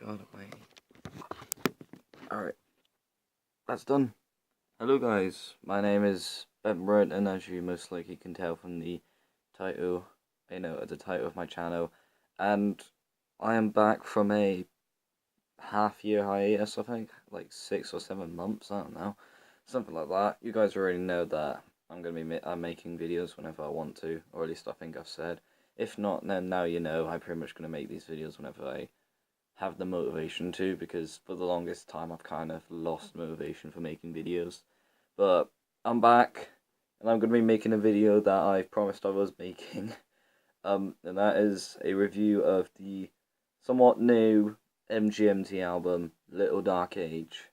God away. Alright, that's done. Hello guys, my name is Ben Brent, and as you most likely can tell from the title, the title of my channel, and I am back from a half-year hiatus, I think, like 6 or 7 months, I don't know, something like that. You guys already know that I'm making videos whenever I want to, or at least I think I've said. If not, then now you know, I'm pretty much going to make these videos whenever I have the motivation to, because for the longest time I've kind of lost motivation for making videos. But I'm back, and I'm going to be making a video that I promised I was making. And that is a review of the somewhat new MGMT album, Little Dark Age.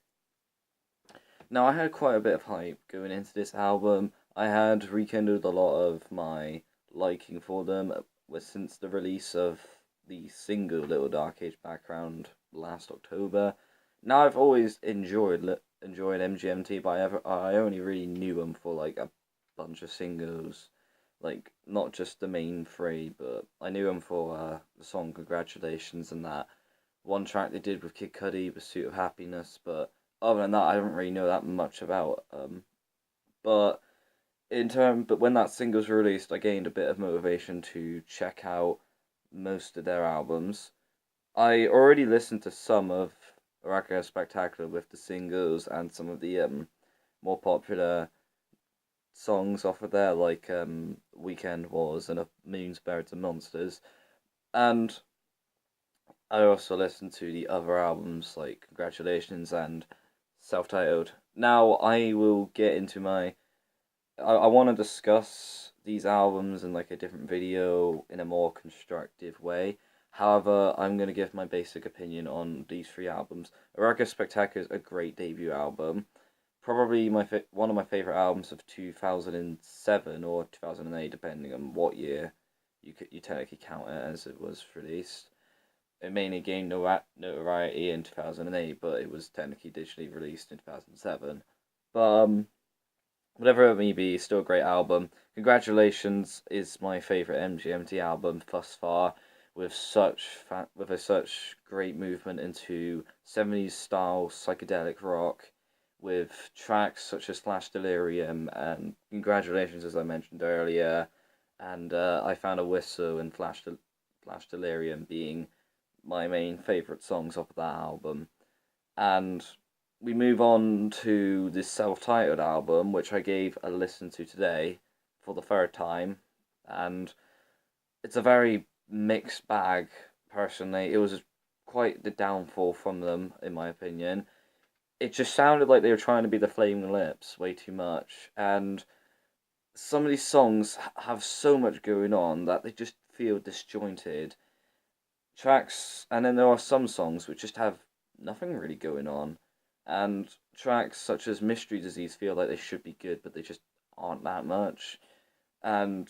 Now, I had quite a bit of hype going into this album. I had rekindled a lot of my liking for them since the release of the single Little Dark Age Background last October. Now, I've always enjoyed MGMT, but I only really knew them for like a bunch of singles, like not just the main three, but I knew them for the song Congratulations and that one track they did with Kid Cudi, Pursuit of Happiness. But other than that, I don't really know that much about but but when that single was released, I gained a bit of motivation to check out most of their albums. I already listened to some of Raka Spectacular with the singles and some of the more popular songs off of there, like Weekend Wars and Moons, Birds and Monsters. And I also listened to the other albums like Congratulations and Self-Titled. Now I will get into I want to discuss these albums in like a different video in a more constructive way. However, I'm going to give my basic opinion on these three albums. Araca Spectacular is a great debut album. Probably one of my favorite albums of 2007 or 2008, depending on what year you technically count it as it was released. It mainly gained notoriety in 2008, but it was technically digitally released in 2007. But whatever it may be, still a great album. Congratulations is my favourite MGMT album thus far, with such great movement into 70s style psychedelic rock, with tracks such as Flash Delirium and Congratulations, as I mentioned earlier, and I Found a Whistle and Flash Delirium being my main favourite songs off of that album. And we move on to this self-titled album, which I gave a listen to today for the third time, and it's a very mixed bag, personally. It was quite the downfall from them, in my opinion. It just sounded like they were trying to be the Flaming Lips way too much, and some of these songs have so much going on that they just feel disjointed. And then there are some songs which just have nothing really going on, and tracks such as Mystery Disease feel like they should be good, but they just aren't that much. And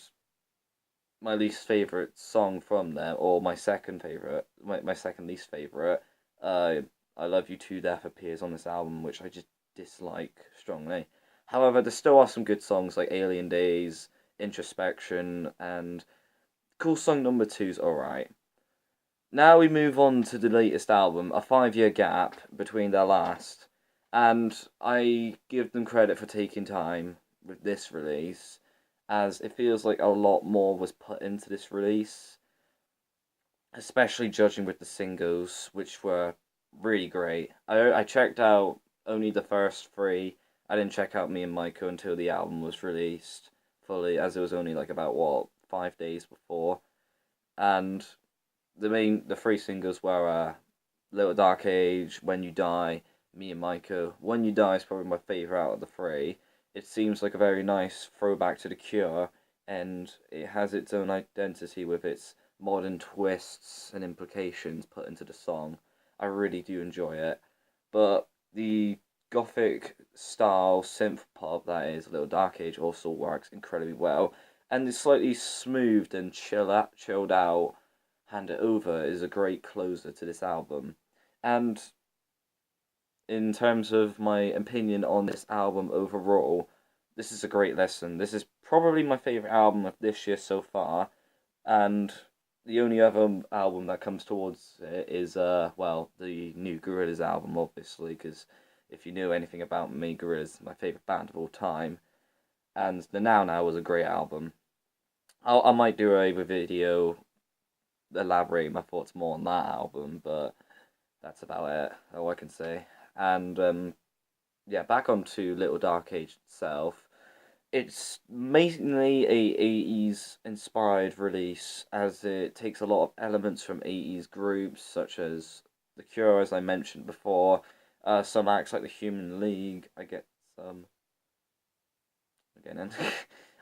my least favorite song from them, or my second favorite, my second least favorite, I Love You to Death, appears on this album, which I just dislike strongly. However, there still are some good songs like Alien Days, Introspection, and Cool Song Number 2's alright. Now we move on to the latest album, a 5-year gap between their last, and I give them credit for taking time with this release, as it feels like a lot more was put into this release, especially judging with the singles, which were really great. I checked out only the first three. I didn't check out Me and Michael until the album was released fully, as it was only like about 5 days before, and the three singles were Little Dark Age, When You Die, Me and Michael. When You Die is probably my favourite out of the three. It seems like a very nice throwback to The Cure, and it has its own identity with its modern twists and implications put into the song. I really do enjoy it. But the gothic style synth pop that is Little Dark Age also works incredibly well, and the slightly smoothed and chilled out Hand It Over is a great closer to this album. And in terms of my opinion on this album overall, this is a great listen. This is probably my favourite album of this year so far, and the only other album that comes towards it is well, the new Gorillaz album, obviously, because if you knew anything about me, Gorillaz is my favorite band of all time, and the Now Now was a great album. I might do a video elaborating my thoughts more on that album, but that's about it. All I can say. And yeah, back onto Little Dark Age itself. It's mainly a 80s inspired release as it takes a lot of elements from 80s groups such as The Cure, as I mentioned before, some acts like the Human League. I get some again, and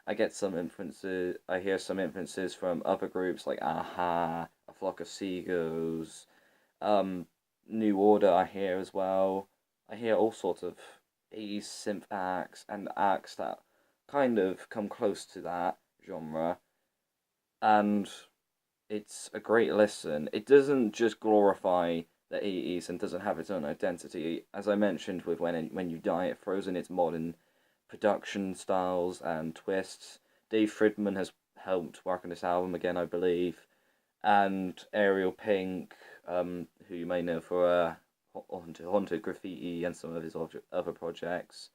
I get some influences. I hear some influences from other groups like Aha, A Flock of Seagulls, um, New Order. I hear as well. I hear all sorts of 80s synth acts and acts that kind of come close to that genre, and it's a great listen. It doesn't just glorify the 80s and doesn't have its own identity. As I mentioned with When You Die, it throws in its modern production styles and twists. Dave Fridman has helped work on this album again, I believe, and Ariel Pink, who you may know for Haunted Graffiti and some of his other projects.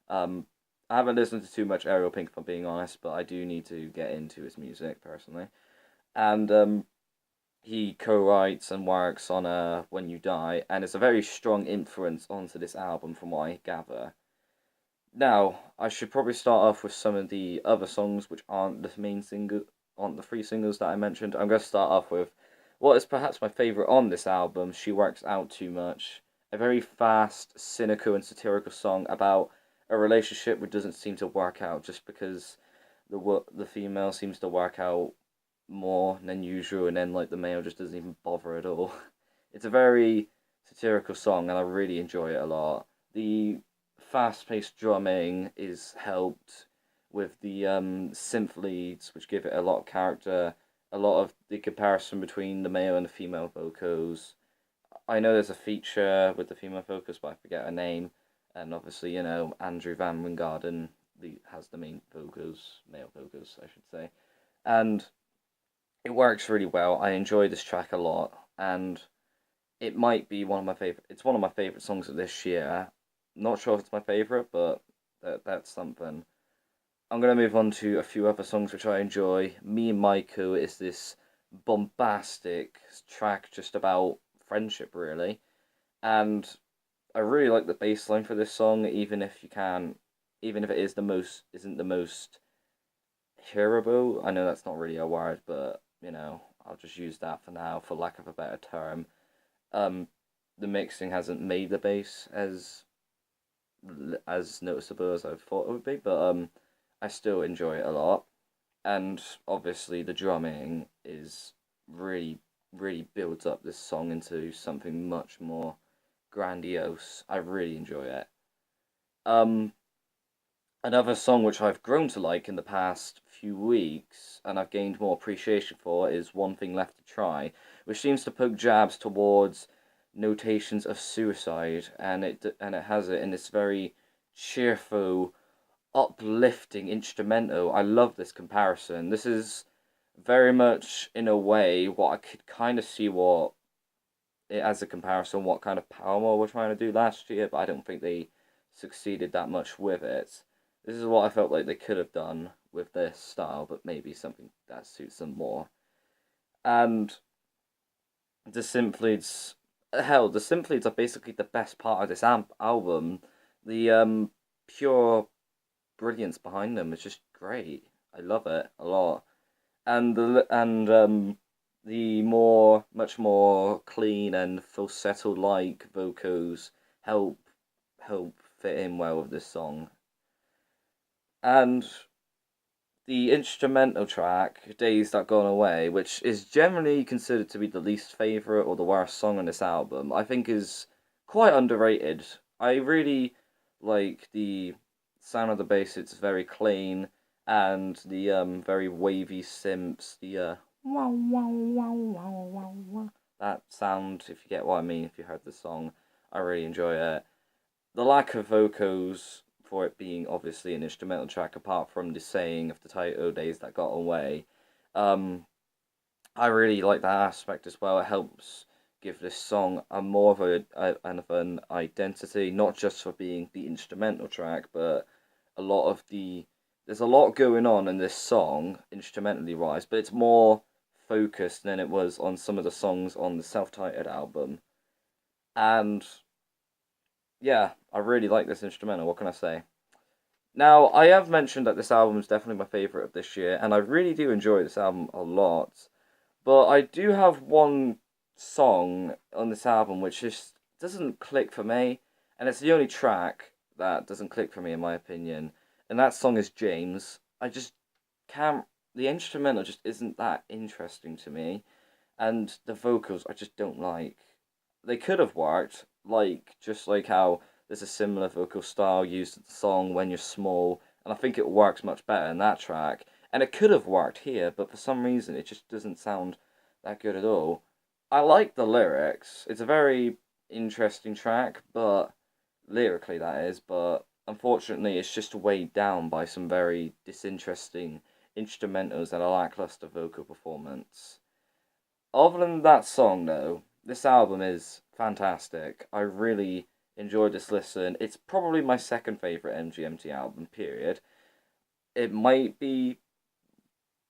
I haven't listened to too much Ariel Pink, if I'm being honest, but I do need to get into his music personally. And he co-writes and works on When You Die, and it's a very strong influence onto this album, from what I gather. Now, I should probably start off with some of the other songs which aren't the main single, aren't the three singles that I mentioned. I'm going to start off with what is perhaps my favourite on this album, She Works Out Too Much. A very fast, cynical, and satirical song about a relationship which doesn't seem to work out just because the female seems to work out more than usual, and then like the male just doesn't even bother at all. It's a very satirical song, and I really enjoy it a lot. The fast-paced drumming is helped with the synth leads, which give it a lot of character. A lot of the comparison between the male and the female vocals. I know there's a feature with the female vocals, but I forget her name. And obviously, Andrew Van Wingarden has the main vocals, male vocals, I should say. And it works really well. I enjoy this track a lot, and it might be one of my favorite. It's one of my favorite songs of this year. Not sure if it's my favorite, but that's something. I'm gonna move on to a few other songs which I enjoy. Me and Maiko is this bombastic track just about friendship, really, and I really like the bass line for this song. Even if it isn't the most hearable. I know that's not really a word, but I'll just use that for now, for lack of a better term. Um, the mixing hasn't made the bass as noticeable as I thought it would be, but I still enjoy it a lot. And obviously, the drumming is really, really builds up this song into something much more grandiose. I really enjoy it. Um, Another song which I've grown to like in the past few weeks and I've gained more appreciation for is One Thing Left to Try, which seems to poke jabs towards notations of suicide, and it has it in this very cheerful, uplifting instrumental. I love this comparison. This is very much in a way what I could kind of see what it as a comparison what kind of Paramore were trying to do last year, but I don't think they succeeded that much with it. This is what I felt like they could have done with this style, but maybe something that suits them more. And the Sympleads, hell, the Sympleads are basically the best part of this album. The pure brilliance behind them is just great. I love it a lot, and the much more clean and falsetto like vocals help fit in well with this song. And the instrumental track, Days That Gone Away, which is generally considered to be the least favourite or the worst song on this album, I think is quite underrated. I really like the sound of the bass, it's very clean, and the very wavy synths, the wow wow wow wow wow wow. That sound, if you get what I mean, if you heard the song, I really enjoy it. The lack of vocals for it being obviously an instrumental track, apart from the saying of the title "Days That Got Away," um, I really like that aspect as well. It helps give this song a more of an identity, not just for being the instrumental track, but a lot of the there's a lot going on in this song instrumentally wise, but it's more focused than it was on some of the songs on the self-titled album. And yeah, I really like this instrumental. What can I say? Now, I have mentioned that this album is definitely my favorite of this year, and I really do enjoy this album a lot. But I do have one song on this album which just doesn't click for me, and it's the only track that doesn't click for me, in my opinion. And that song is James. I just can't. The instrumental just isn't that interesting to me, and the vocals I just don't like. They could have worked, just like how there's a similar vocal style used in the song When You're Small, and I think it works much better in that track. And it could have worked here, but for some reason it just doesn't sound that good at all. I like the lyrics. It's a very interesting track, but lyrically that is, but unfortunately it's just weighed down by some very disinteresting instrumentals and a lackluster vocal performance. Other than that song, though, this album is fantastic. I really enjoyed this listen. It's probably my second favourite MGMT album, period. It might be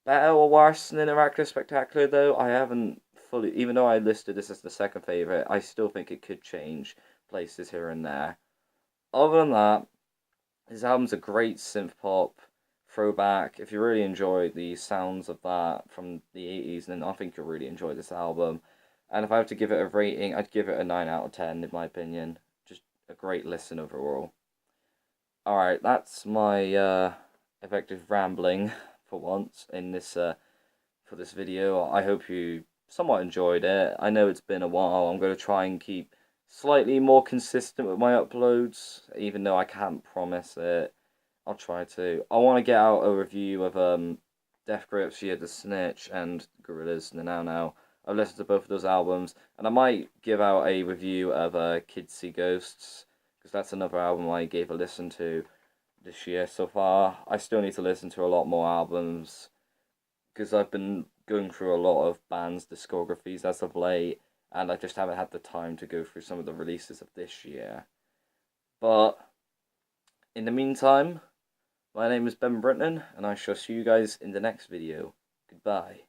better or worse than Interactive Spectacular, though. I haven't fully, even though I listed this as the second favourite, I still think it could change places here and there. Other than that, his album's a great synth pop throwback. If you really enjoy the sounds of that from the 80s, then I think you'll really enjoy this album. And if I have to give it a rating, I'd give it a 9 out of 10, in my opinion. Just a great listen overall. Alright, that's my effective rambling for once in this for this video. I hope you somewhat enjoyed it. I know it's been a while. I'm going to try and keep slightly more consistent with my uploads, even though I can't promise it. I'll try to. I want to get out a review of Death Grips, Year the Snitch, and Gorillaz Now Now. I've listened to both of those albums, and I might give out a review of Kids See Ghosts, because that's another album I gave a listen to this year so far. I still need to listen to a lot more albums, because I've been going through a lot of bands' discographies as of late, and I just haven't had the time to go through some of the releases of this year. But in the meantime, my name is Ben Britton, and I shall see you guys in the next video. Goodbye.